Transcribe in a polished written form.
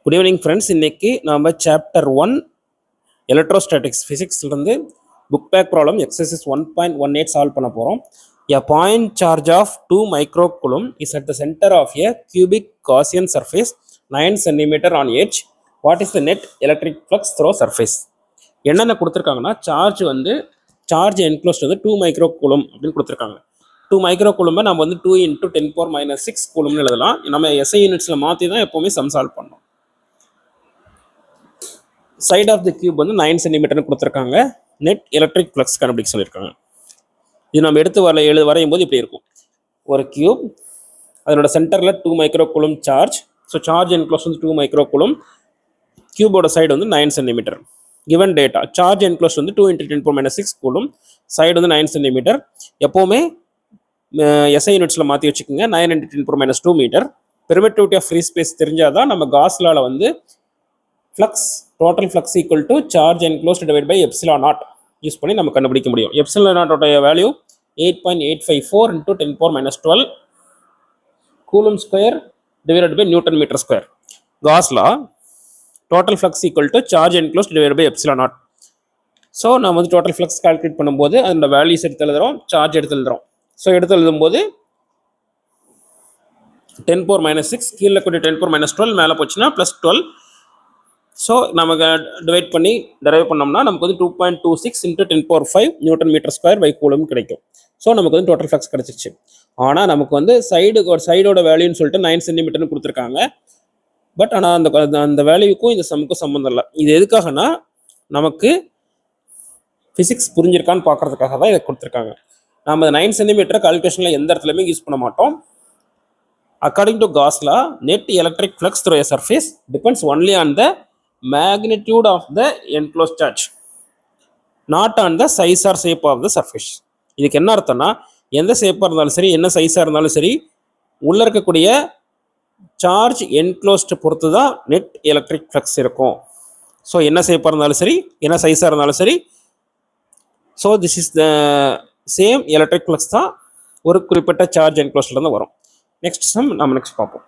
Good evening friends. இன்னைக்கு நாம chapter 1 electrostatics physics இருந்து book back problem exercise 1.18 solve பண்ண போறோம். A point charge of 2 microcoulomb is at the center of a cubic Gaussian surface 9 cm on edge. What is the net electric flux through surface? என்னென்ன கொடுத்திருக்காங்கன்னா charge enclosed வந்து 2 மைக்ரோகூலம் அப்படின்னு கொடுத்திருக்காங்க. 2 மைக்ரோகூலம்பை நம்ம வந்து 2 × 10⁻⁶ கூலம்னு எழுதலாம். நம்ம எஸ்ஐ யூனிட்ஸில் மாற்றி தான் எப்போவுமே சம் சால்வ் பண்ணோம். சைட் ஆஃப் தி கியூப் வந்து 9 சென்டிமீட்டர்னு கொடுத்துருக்காங்க. நெட் எலக்ட்ரிக் ஃப்ளக்ஸ் கண்டுபிடிக்க சொல்லியிருக்காங்க. இது நம்ம எடுத்து வரையும் போது இப்படி இருக்கும். ஒரு கியூப், அதனோட சென்டரில் 2 மைக்ரோகூலம் சார்ஜ். ஸோ சார்ஜ் என்க்ளோஸ் வந்து 2 மைக்ரோகூலம், கியூபோட சைடு வந்து 9 centimetre. Given data charge enclose வந்து 2 × 10⁻⁶ கூலம், சைடு வந்து 9 சென்டிமீட்டர். எப்போவுமே எஸ்ஐ யூனிட்ஸில் மாற்றி வச்சுக்கோங்க. 9 × 10⁻² metre. Permittivity of free space தெரிஞ்சால் தான் நம்ம காஸ்லாவில் வந்து flux total flux equal to charge enclosed divide by ε0 use பண்ணி நம்ம கண்டுபிடிக்க முடியும். ε0 value 8.854 × 10⁻12 coulomb square divided by newton metre square. Gauss law total flux equal to charge enclosed divide by ε0. So நம்ம வந்து டோட்டல் ஃப்ளக்ஸ் கால்குலேட் பண்ணும்போது அதோட values எடுத்து எழுதுறோம், சார்ஜ் எடுத்து எழுதுறோம். ஸோ எடுத்து எழுதும்போது 10⁻⁶ கீழே கூடிய 10⁻12 மேலே போச்சுன்னா +12. ஸோ நமக்கு டிவைட் பண்ணி டெரைவ் பண்ணோம்னா நமக்கு வந்து 2.26 × 10⁻5 நியூட்டன் மீட்டர் ஸ்கொயர் பை கூலம் கிடைக்கும். ஸோ நமக்கு வந்து டோட்டல் ஃப்ளக்ஸ் கிடச்சிச்சு. ஆனால் நமக்கு வந்து சைடோட வேல்யூன்னு சொல்லிட்டு 9 சென்டிமீட்டர்னு கொடுத்துருக்காங்க. பட் ஆனால் அந்த வேல்யூக்கும் இந்த சம்முக்கும் சம்மந்தம் இல்லை. இது எதுக்காகனா நமக்கு ஃபிசிக்ஸ் புரிஞ்சிருக்கான்னு பார்க்கறதுக்காக தான் இதை கொடுத்துருக்காங்க. நம்ம 9 சென்டிமீட்டர் கால்குலேஷனில் எந்த இடத்துலையுமே யூஸ் பண்ண மாட்டோம். According to cos law, net electric flux through a surface depends only on the magnitude of the enclosed charge, not on the size or shape of the surface. இதுக்கு என்ன அர்த்தம்னா, எந்த ஷேப்பாக இருந்தாலும் சரி, என்ன சைஸாக இருந்தாலும் சரி, உள்ளே இருக்கக்கூடிய சார்ஜ் என்க்ளோஸ்ட் பொறுத்து தான் நெட் எலக்ட்ரிக் ஃப்ளக்ஸ் இருக்கும். ஸோ என்ன ஷேப்பாக இருந்தாலும் சரி, என்ன சைஸாக இருந்தாலும் சரி, so this is the same electric flux தான் ஒரு குறிப்பிட்ட சார்ஜ் என்க்ளோஸ்ட்லேருந்து வரும். நெக்ஸ்ட் சம் நம்ம நெக்ஸ்ட் பார்ப்போம்.